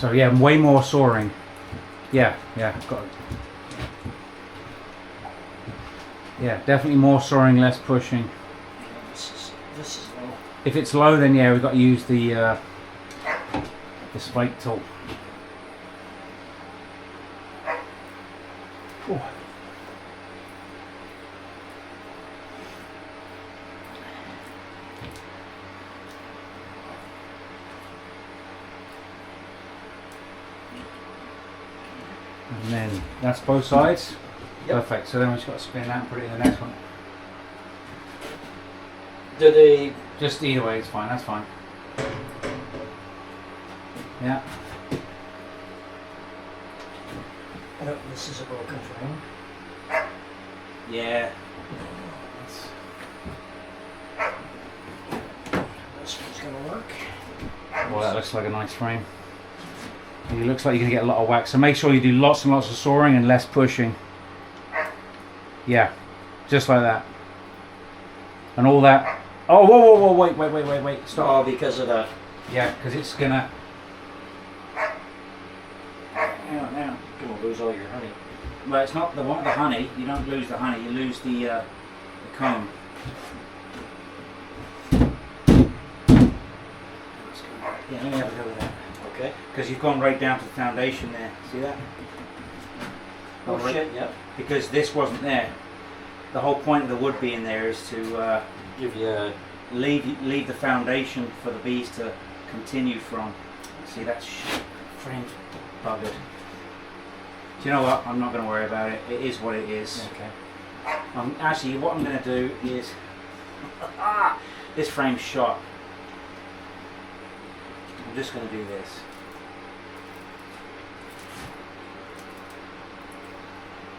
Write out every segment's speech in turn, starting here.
So yeah, way more sawing. Yeah, got it. Yeah, definitely more sawing, less pushing. This is low. If it's low, then yeah, we've got to use the spike tool. Ooh. And then that's both sides. Yep. Perfect. So then we just got to spin that and put it in the next one. Do they just either way? It's fine. That's fine. Yeah. Oh, this is a broken frame. Yeah. This one's gonna work. Well, that looks like a nice frame. It looks like you're going to get a lot of wax. So make sure you do lots and lots of sawing and less pushing. Yeah, just like that. And all that. Oh, whoa, wait, stop. Oh, because of that. Yeah, because it's going to... Now. You're going to lose all your honey. Well, it's not the honey. You don't lose the honey. You lose the comb. Yeah, let me have a go with that. Okay. Because you've gone right down to the foundation there. See that? Oh right. shit, yep. Because this wasn't there. The whole point of the wood being there is to give you leave the foundation for the bees to continue from. See, that's framed buggered. Do you know what? I'm not going to worry about it. It is what it is. Okay. Actually, what I'm going to do is this frame's shot. I'm just going to do this.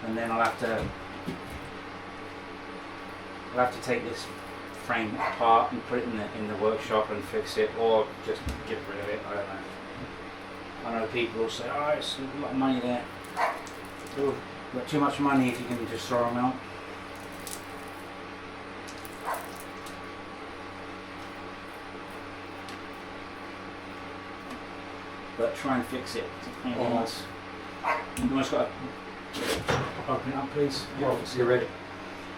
And then I'll have to take this frame apart and put it in the workshop and fix it, or just get rid of it. I don't know. I know people will say, "Oh, it's a lot of money there." Ooh, got too much money if you can just throw them out. But try and fix it. You almost got to open it up, please. Well, you're ready.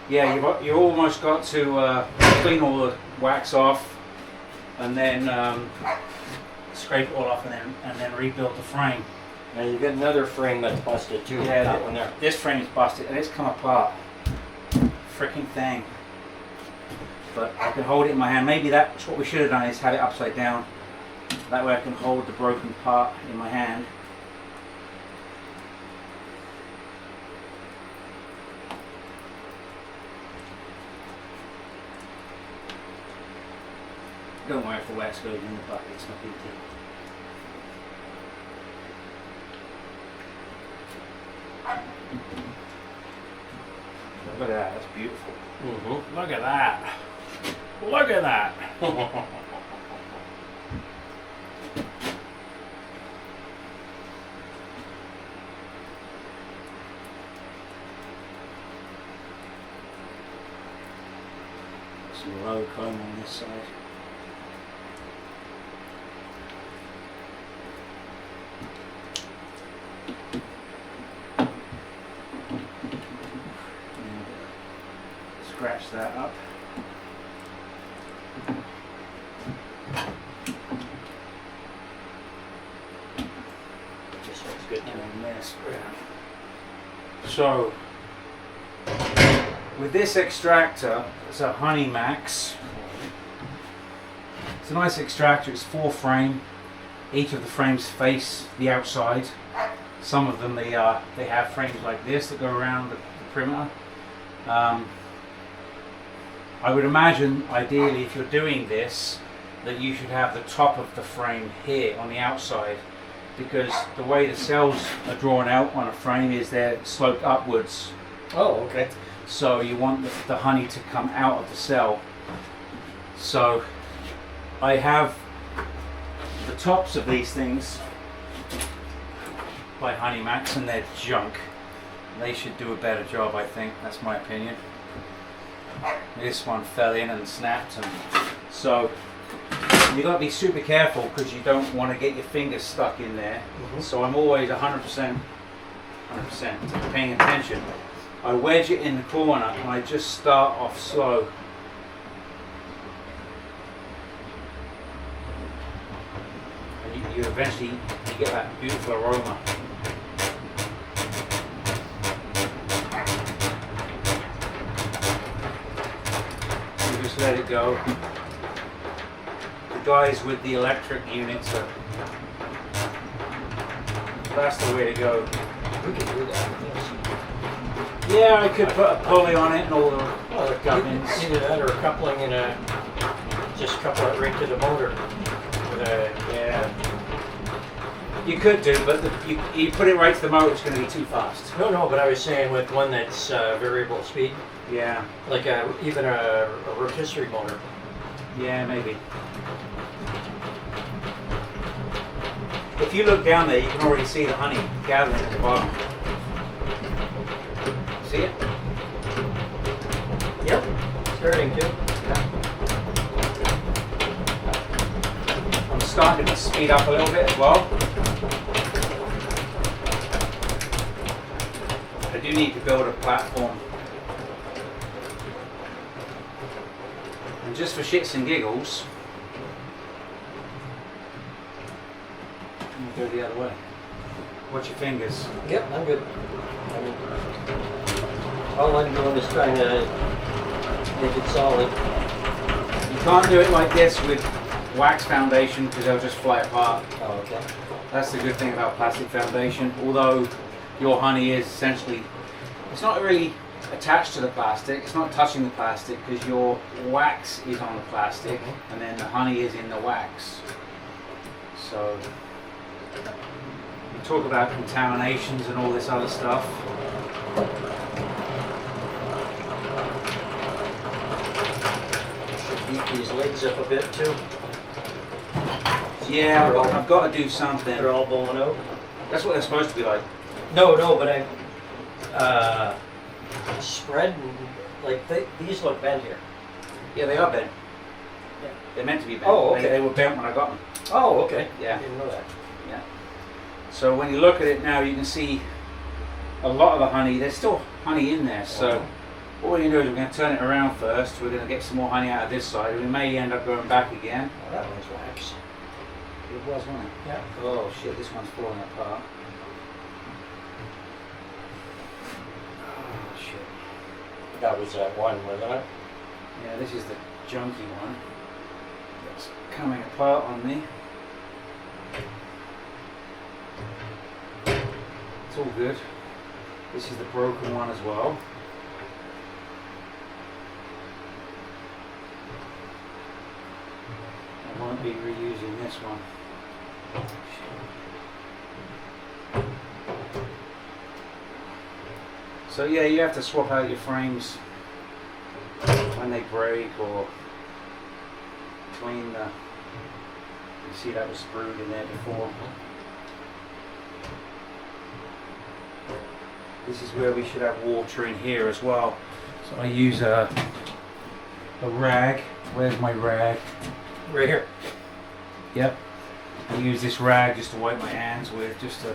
Yeah, you almost got to clean all the wax off, and then scrape it all off, and then rebuild the frame. Now you got another frame that's busted too. Yeah, that one there. This frame is busted, and it's come apart. Freaking thing. But I can hold it in my hand. Maybe that's what we should have done, is had it upside down. That way I can hold the broken part in my hand. Don't worry if the wax goes in the bucket, it's not big deal. Look at that, that's beautiful. Mm-hmm. Look at that. Look at that. Some low comb on this side. Scratch that up. Just looks good to me. And this. So, with this extractor, it's a Honey Max. It's a nice extractor. It's 4 frame. Each of the frames face the outside. Some of them they have frames like this that go around the perimeter. I would imagine, ideally, if you're doing this, that you should have the top of the frame here on the outside, because the way the cells are drawn out on a frame is they're sloped upwards. Oh, okay. So you want the honey to come out of the cell. So I have the tops of these things by Honey Max, and they're junk. They should do a better job, I think. That's my opinion. This one fell in and snapped, and so You've got to be super careful because you don't want to get your fingers stuck in there. So I'm always 100% paying attention. I wedge it in the corner and I just start off slow. And you eventually get that beautiful aroma. You just let it go. The guys with the electric units that's the way to go. We can do that. Yes. Yeah, I could put a pulley on it and all the gubbins. Either that or a coupling and just couple it right to the motor. Yeah. You could do, but you put it right to the motor, it's going to be too fast. No, but I was saying with one that's variable speed, Yeah, like even a rotisserie motor. yeah, maybe. If you look down there, you can already see the honey gathering at the bottom. See it? Yep, starting to. I'm starting to speed up a little bit as well. I do need to build a platform. And just for shits and giggles, I'm gonna go the other way. Watch your fingers. Yep, I'm good. All I'm doing is trying to make it solid. You can't do it like this with wax foundation because they'll just fly apart. Oh, okay. That's the good thing about plastic foundation. Although your honey is essentially, it's not really attached to the plastic, it's not touching the plastic because your wax is on the plastic and then the honey is in the wax. So you talk about contaminations and all this other stuff. Should beat these legs up a bit too. Yeah, I've got to do something. They're all blowing out. That's what they're supposed to be like. No, but I spread and like these look bent here. Yeah, they are bent. Yeah. They're meant to be bent. Oh, okay. They were bent when I got them. Oh, okay. Yeah. I didn't know that. Yeah. So when you look at it now, you can see a lot of the honey. There's still honey in there. So what we're going to do is we're going to turn it around first. We're going to get some more honey out of this side. We may end up going back again. Oh, that one's wax. It was, wasn't it? Yeah. Oh shit! This one's falling apart. Oh shit. That was that one, wasn't it? Yeah, this is the junky one. It's coming apart on me. It's all good. This is the broken one as well. I won't be reusing this one. So yeah, you have to swap out your frames when they break or clean the. You see that was screwed in there before. This is where we should have water in here as well. So I use a rag. Where's my rag? Right here. Yep. I use this rag just to wipe my hands with, just to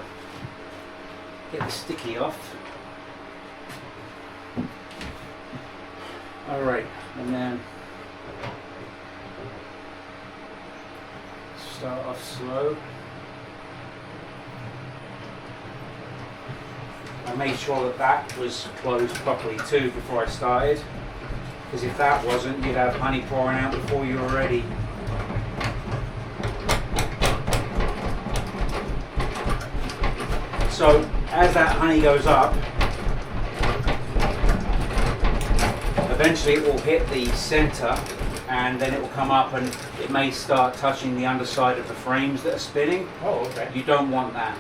get the sticky off. Alright, and then start off slow. I made sure that that was closed properly too before I started, because if that wasn't, you'd have honey pouring out before you were ready. So as that honey goes up, eventually it will hit the center and then it will come up and it may start touching the underside of the frames that are spinning. Oh, okay. You don't want that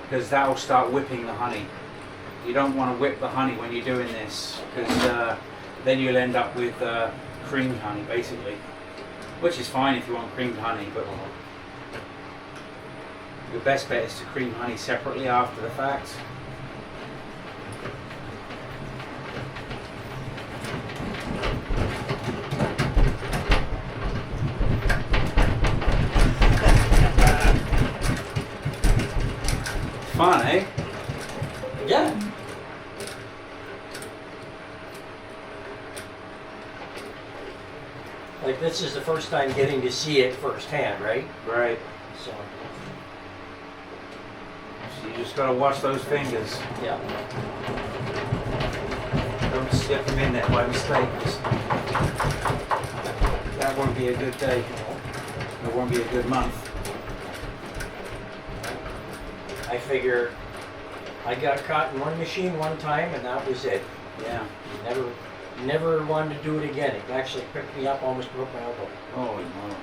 because that will start whipping the honey. You don't want to whip the honey when you're doing this because then you'll end up with creamed honey basically, which is fine if you want creamed honey, but your best bet is to cream honey separately after the fact. this is the first time getting to see it firsthand, right? Right. So, So you just gotta watch those fingers. yeah. Don't slip them in there by mistake. 'Cause that won't be a good day. It won't be a good month. I figure I got caught in one machine one time and that was it. Yeah. Never wanted to do it again. It actually picked me up, almost broke my elbow. Oh no.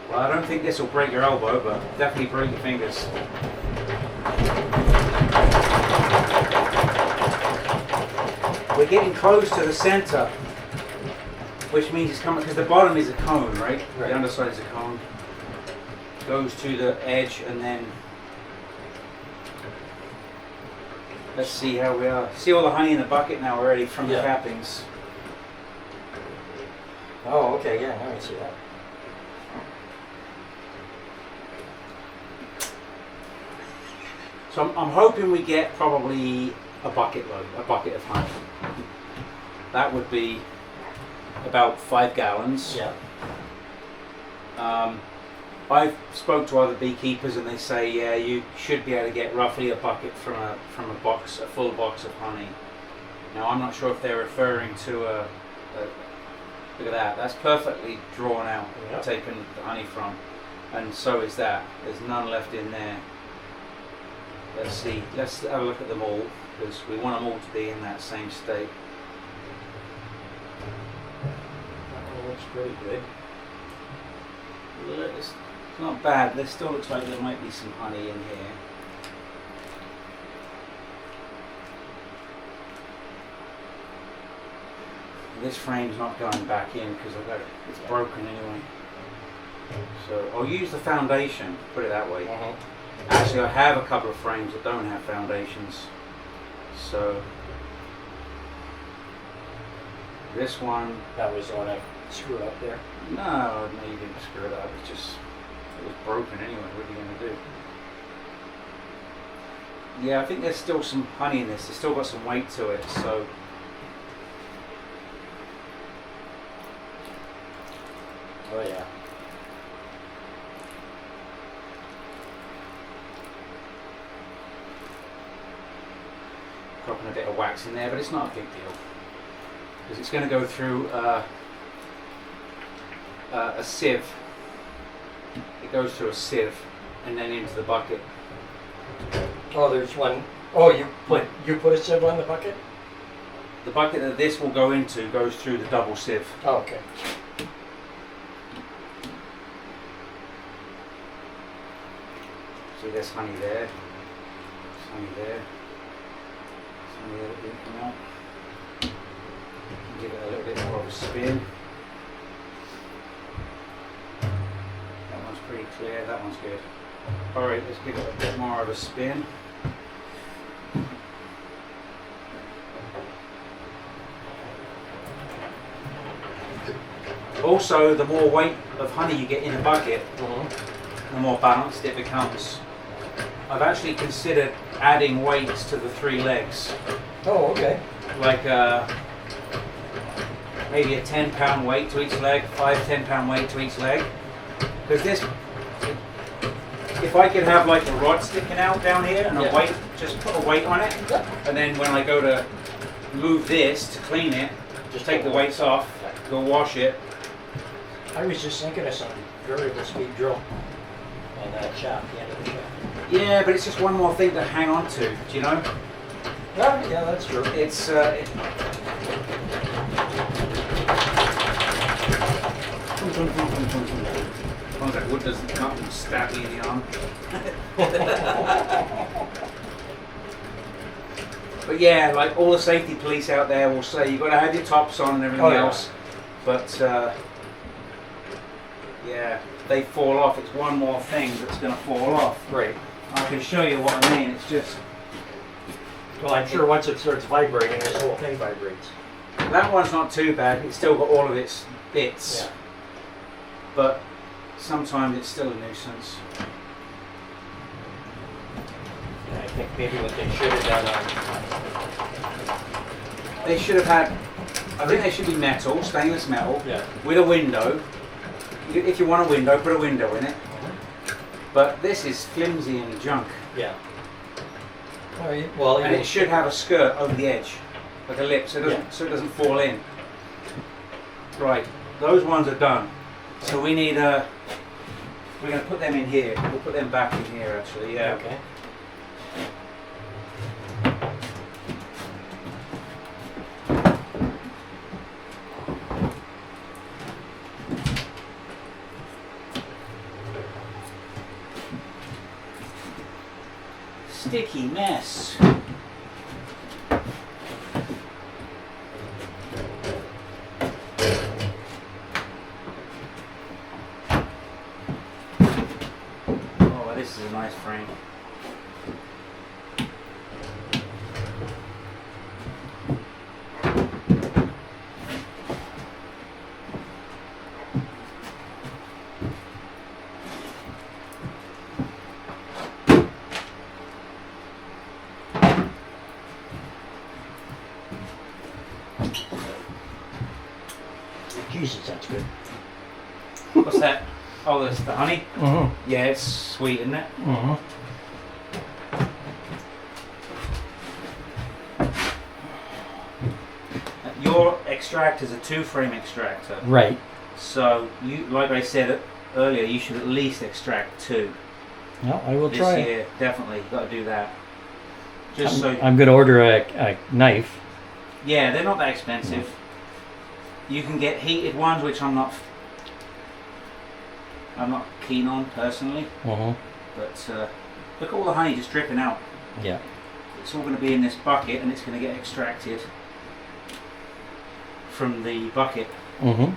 Well, I don't think this will break your elbow, but definitely break your fingers. We're getting close to the center, which means it's coming, because the bottom is a cone, right? Right. The underside is a cone. Goes to the edge and then let's see how we are. See all the honey in the bucket now already from the Yeah. cappings. Oh, okay, yeah, now I see that. So I'm hoping we get probably a bucket load, a bucket of honey. That would be about 5 gallons. Yeah. I've spoke to other beekeepers and they say, yeah, you should be able to get roughly a bucket from a box, a full box of honey. Now I'm not sure if they're referring to a look at that. That's perfectly drawn out, Yep. taken the honey from, and so is that. There's none left in there. Let's see. Let's have a look at them all because we want them all to be in that same state. That looks pretty good. It's not bad. There still looks like there might be some honey in here. This frame's not going back in because it's broken anyway. So I'll use the foundation, put it that way. Actually, I have a couple of frames that don't have foundations. So this one, That was the one I screwed up there. no, you didn't screw it up. It was broken anyway. What are you going to do? Yeah, I think there's still some honey in this. It's still got some weight to it. So Oh yeah. dropping a bit of wax in there, but it's not a big deal because it's going to go through a sieve. It goes through a sieve and then into the bucket. Oh, there's one. Oh, you put a sieve on the bucket? The bucket that this will go into goes through the double sieve. Oh, okay. See, there's honey there. There's honey there. There's honey there that didn't come out. Give it a little bit more of a spin. That one's pretty clear. That one's good. Alright, let's give it a bit more of a spin. Also, the more weight of honey you get in a bucket, the more balanced it becomes. I've actually considered adding weights to the 3 legs. Oh, okay. Like maybe a 10-pound weight to each leg, 5 10-pound weight to each leg. Because this, if I could have like a rod sticking out down here and a weight, just put a weight on it, and then when I go to move this to clean it, just take the weights off, go wash it. I was just thinking of some variable speed drill on that shaft, the end of the shaft. Yeah, but it's just one more thing to hang on to, do you know? Yeah, that's true. It's as long as that wood doesn't come and stab you in the arm. But yeah, like all the safety police out there will say you've got to have your tops on and everything else. But yeah, they fall off. It's one more thing that's going to fall off. Right. I can show you what I mean. It's just. Well, I'm sure once it starts vibrating, this whole thing vibrates. That one's not too bad. It's still got all of its bits. Yeah. But sometimes it's still a nuisance. I think maybe what they should have done They should have had I think they should be metal, stainless metal, Yeah. with a window. If you want a window, put a window in it. But this is flimsy and junk. Yeah. Well, And it should have a skirt over the edge, like a lip, so it doesn't fall in. Right, those ones are done. So we need we're going to put them in here. We'll put them back in here actually, yeah. Okay. Sticky mess. Oh, this is a nice frame. Jesus, that's good. What's that? Oh, that's the honey? Mm-hmm. Yeah, it's sweet, isn't it? Mm-hmm. Your extractor is a 2-frame extractor. Right. So, you, like I said earlier, you should at least extract 2. No, I will This try it. year, definitely, got to do that. Just so. I'm going to order a knife. Yeah, they're not that expensive. You can get heated ones, which I'm not keen on personally. Mm-hmm. But look at all the honey just dripping out. Yeah. It's all going to be in this bucket, and it's going to get extracted from the bucket. Mm-hmm. Look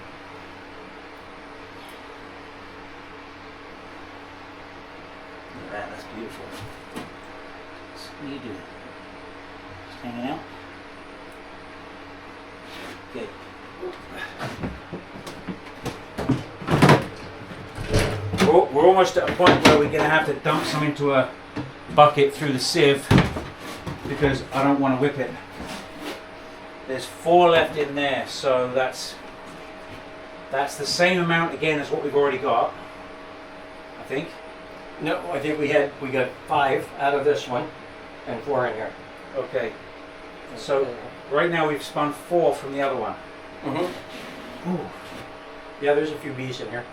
at that, that's beautiful. So what are you doing? Just hanging out? Good. We're almost at a point where we're going to have to dump some into a bucket through the sieve because I don't want to whip it. There's 4 left in there, so that's the same amount again as what we've already got, I think. No, I think we got 5 out of this one and 4 in here. Okay. So right now we've spun 4 from the other one. Mm-hmm. Yeah, there's a few bees in here.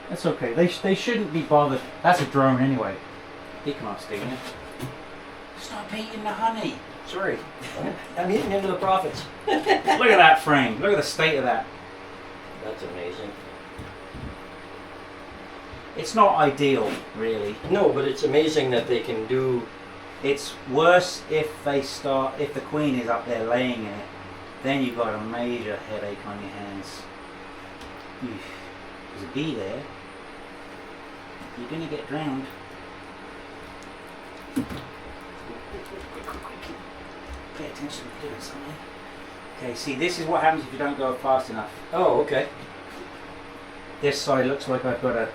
That's okay. They shouldn't be bothered. That's a drone anyway. He can't sting you. Stop eating the honey. Sorry. I'm eating into the profits. Look at that frame. Look at the state of that. That's amazing. It's not ideal, really. No, but it's amazing that they can do. It's worse if the queen is up there laying in it. Then you've got a major headache on your hands. There's a bee there. You're going to get drowned. Pay attention to doing something. Okay, see, this is what happens if you don't go fast enough. Oh, okay. This side looks like I've got to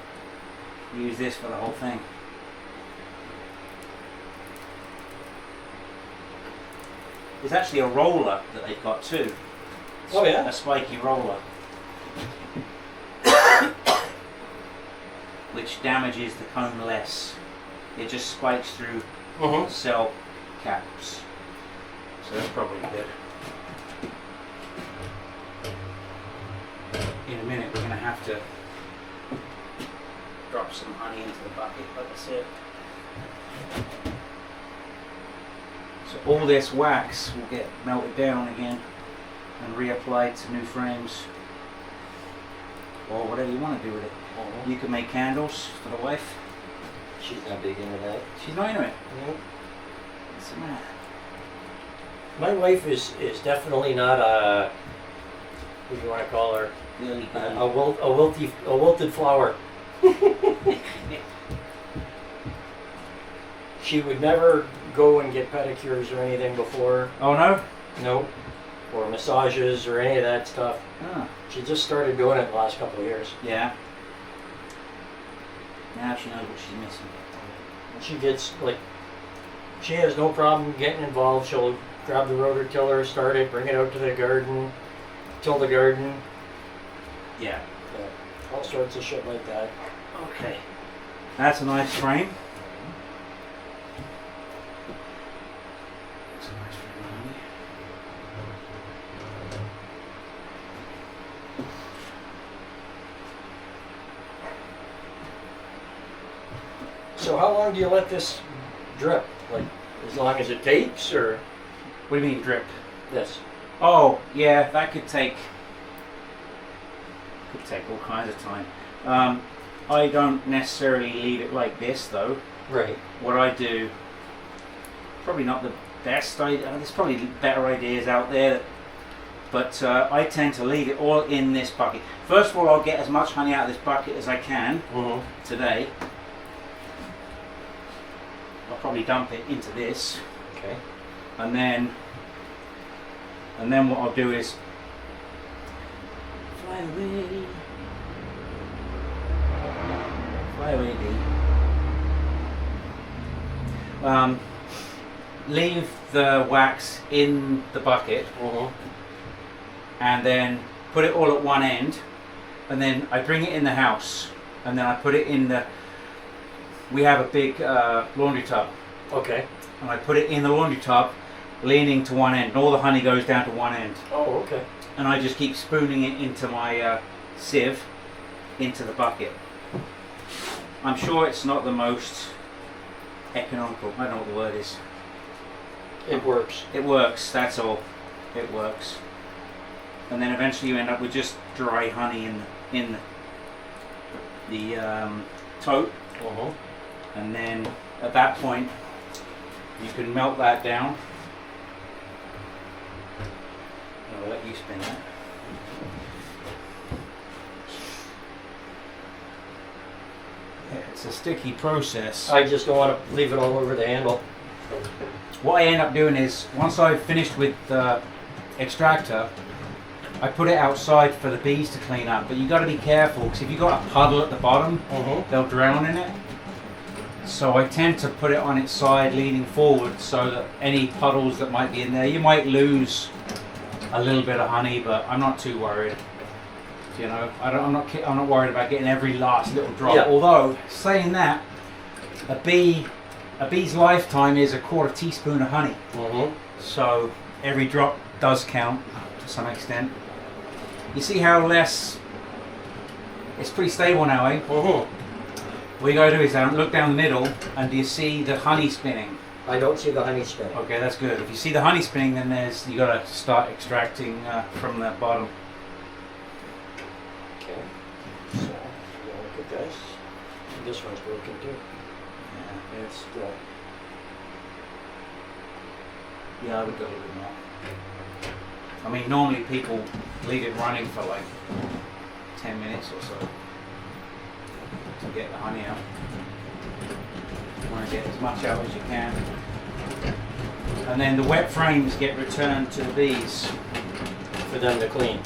use this for the whole thing. There's actually a roller that they've got too. Oh, yeah? A spiky roller. Which damages the comb less. It just spikes through Mm-hmm. cell caps. So that's probably good. In a minute we're going to have to drop some honey into the bucket, like I said. So all this wax will get melted down again and reapplied to new frames. Or whatever you want to do with it. Mm-hmm. You can make candles for the wife. She's not big into that. She's not into it. Nope. What's the matter? My wife is definitely not a. What do you want to call her? Really A wilted flower. She would never go and get pedicures or anything before. Oh no? Nope. Or massages or any of that stuff. Ah, She just started doing it the last couple of years. yeah. Now she knows what she's missing. She gets like, she has no problem getting involved. She'll grab the rototiller, start it, bring it out to the garden, till the garden, Yeah. all sorts of shit like that. Okay. That's a nice frame. That's a nice frame. So how long do you let this drip? Like, as long as it takes, or What do you mean drip? this? Oh, yeah, that could take all kinds of time. I don't necessarily leave it like this though. Right. What I do, probably not the best idea, there's probably better ideas out there, but I tend to leave it all in this bucket. First of all, I'll get as much honey out of this bucket as I can today. I'll probably dump it into this, Okay. and then what I'll do is fly away, bee. Leave the wax in the bucket, and then put it all at one end, and then I bring it in the house, and then I put it in the. We have a big laundry tub, Okay. and I put it in the laundry tub, leaning to one end, and all the honey goes down to one end. Oh, okay. And I just keep spooning it into my sieve, into the bucket. I'm sure it's not the most economical. I don't know what the word is. It works. It works. That's all. It works. And then eventually you end up with just dry honey in the tote. And then at that point you can melt that down. I'll let you spin that. Yeah, it's a sticky process. I just don't want to leave it all over the handle. What I end up doing is, once I've finished with the extractor, I put it outside for the bees to clean up. But you got to be careful, because if you got a puddle at the bottom, they'll drown in it. So I tend to put it on its side, leaning forward, so that any puddles that might be in there, you might lose a little bit of honey, but I'm not too worried. You know, I'm not worried about getting every last little drop. Yeah. Although, saying that, a bee's lifetime is a quarter teaspoon of honey. So every drop does count to some extent. You see how less? It's pretty stable now, eh? What you gotta do is look down the middle, and do you see the honey spinning? I don't see the honey spinning. Okay, that's good. If you see the honey spinning, then you gotta start extracting from the bottom. Okay. So, look at this. This one's broken too. Yeah. It's Yeah, I would go a little bit more. I mean, normally people leave it running for like 10 minutes or so to get the honey out. You want to get as much out as you can. And then the wet frames get returned to the bees. for them to clean.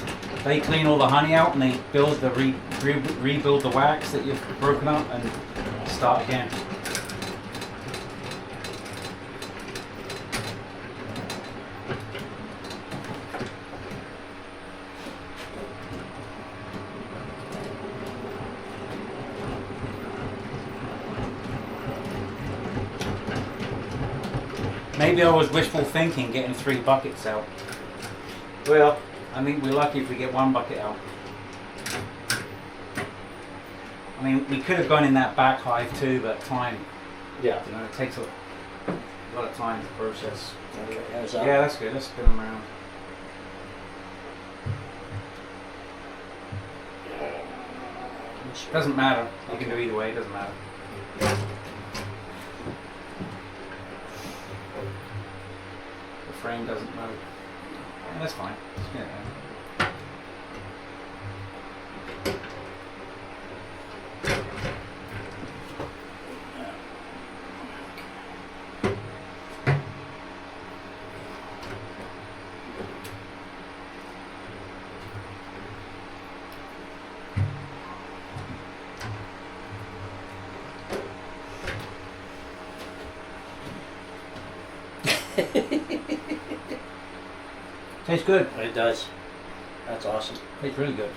They clean all the honey out, and they build the rebuild the wax that you've broken up and start again. Maybe I was wishful thinking getting 3 buckets out. Well, I mean, we're lucky if we get 1 bucket out. I mean, we could have gone in that back hive too, but time, yeah. you know, it takes a lot of time to process. Okay, how's that? Yeah, that's good. Let's spin them around. Doesn't matter. You can do either way. It doesn't matter. The frame doesn't move. Yeah, that's fine. Spin it around. Tastes good. It does. That's awesome. Tastes really good.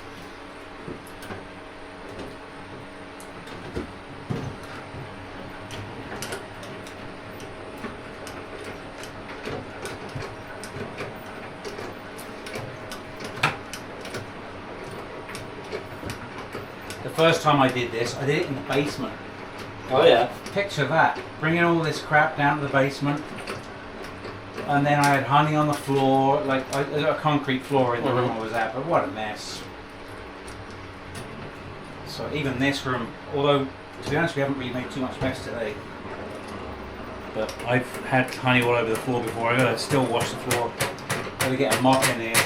The first time I did this, I did it in the basement. Oh yeah. Picture that. Bringing all this crap down to the basement. And then I had honey on the floor, like a concrete floor in the room I was at, but what a mess. So even this room, although to be honest we haven't really made too much mess today. But I've had honey all over the floor before. I gotta still wash the floor. Gotta get a mop in here.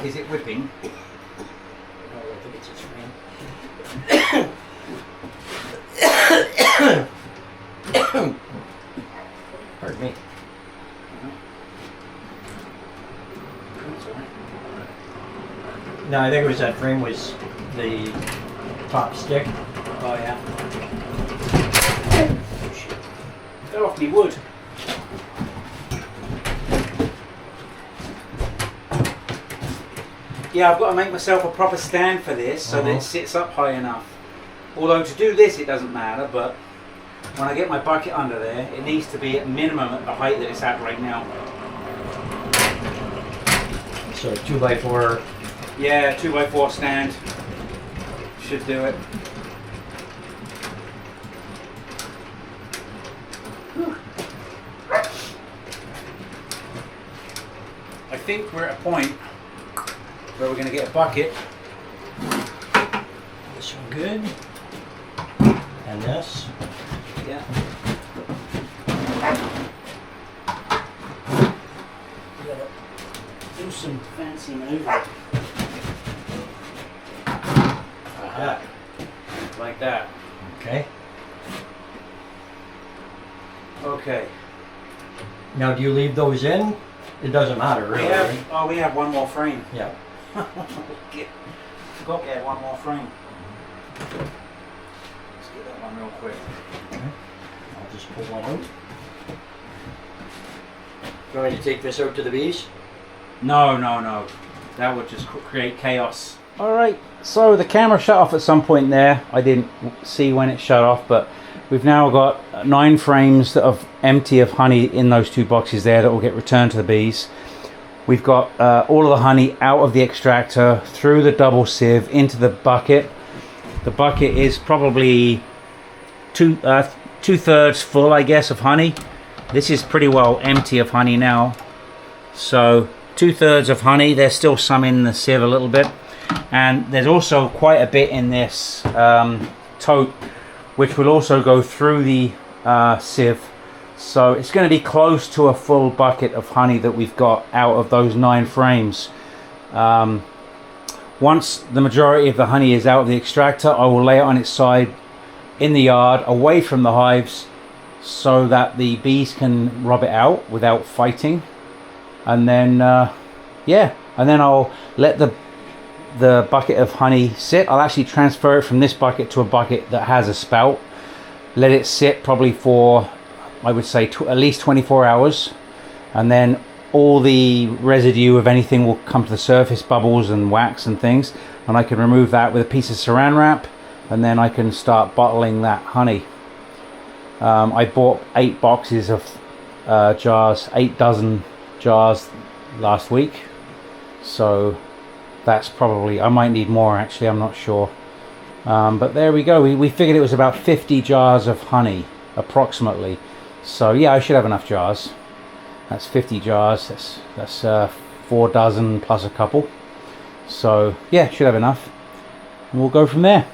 Is it whipping? I think it's a frame. Pardon me. No, I think it was that frame was the top stick. Oh yeah. Oh shit. Fell off me wood. Yeah, I've got to make myself a proper stand for this so that it sits up high enough. Although to do this it doesn't matter, but when I get my bucket under there, it needs to be at minimum at the height that it's at right now. So 2x4. Yeah, 2x4 stand should do it. Whew. I think we're at a point where we're going to get a bucket. This one good. And this. Yeah. We gotta do some fancy maneuvering. Aha. Like that. Okay. Okay. Now do you leave those in? It doesn't matter really. We have one more frame. Yeah. Forgot we had one more frame. Let's get that one real quick. Okay. I'll just pull one out. Going to take this out to the bees? No. That would just create chaos. Alright, so the camera shut off at some point there. I didn't see when it shut off, but we've now got 9 frames that are empty of honey in those 2 boxes there that will get returned to the bees. We've got all of the honey out of the extractor, through the double sieve, into the bucket. The bucket is probably two-thirds full, I guess, of honey. This is pretty well empty of honey now. So 2/3 of honey. There's still some in the sieve a little bit. And there's also quite a bit in this tote, which will also go through the sieve. So it's going to be close to a full bucket of honey that we've got out of those 9 frames. Once the majority of the honey is out of the extractor, I will lay it on its side in the yard, away from the hives, so that the bees can rub it out without fighting. And then, and then I'll let the bucket of honey sit. I'll actually transfer it from this bucket to a bucket that has a spout. Let it sit probably for, I would say, at least 24 hours. And then all the residue of anything will come to the surface, bubbles and wax and things. And I can remove that with a piece of saran wrap. And then I can start bottling that honey. I bought 8 boxes of jars, 8 dozen jars last week. So that's probably, I might need more actually, I'm not sure. But there we go. We figured it was about 50 jars of honey, approximately. So yeah, I should have enough jars. That's 50 jars. That's 4 dozen plus a couple. So yeah, should have enough. And we'll go from there.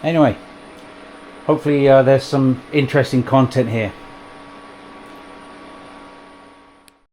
Anyway, hopefully there's some interesting content here.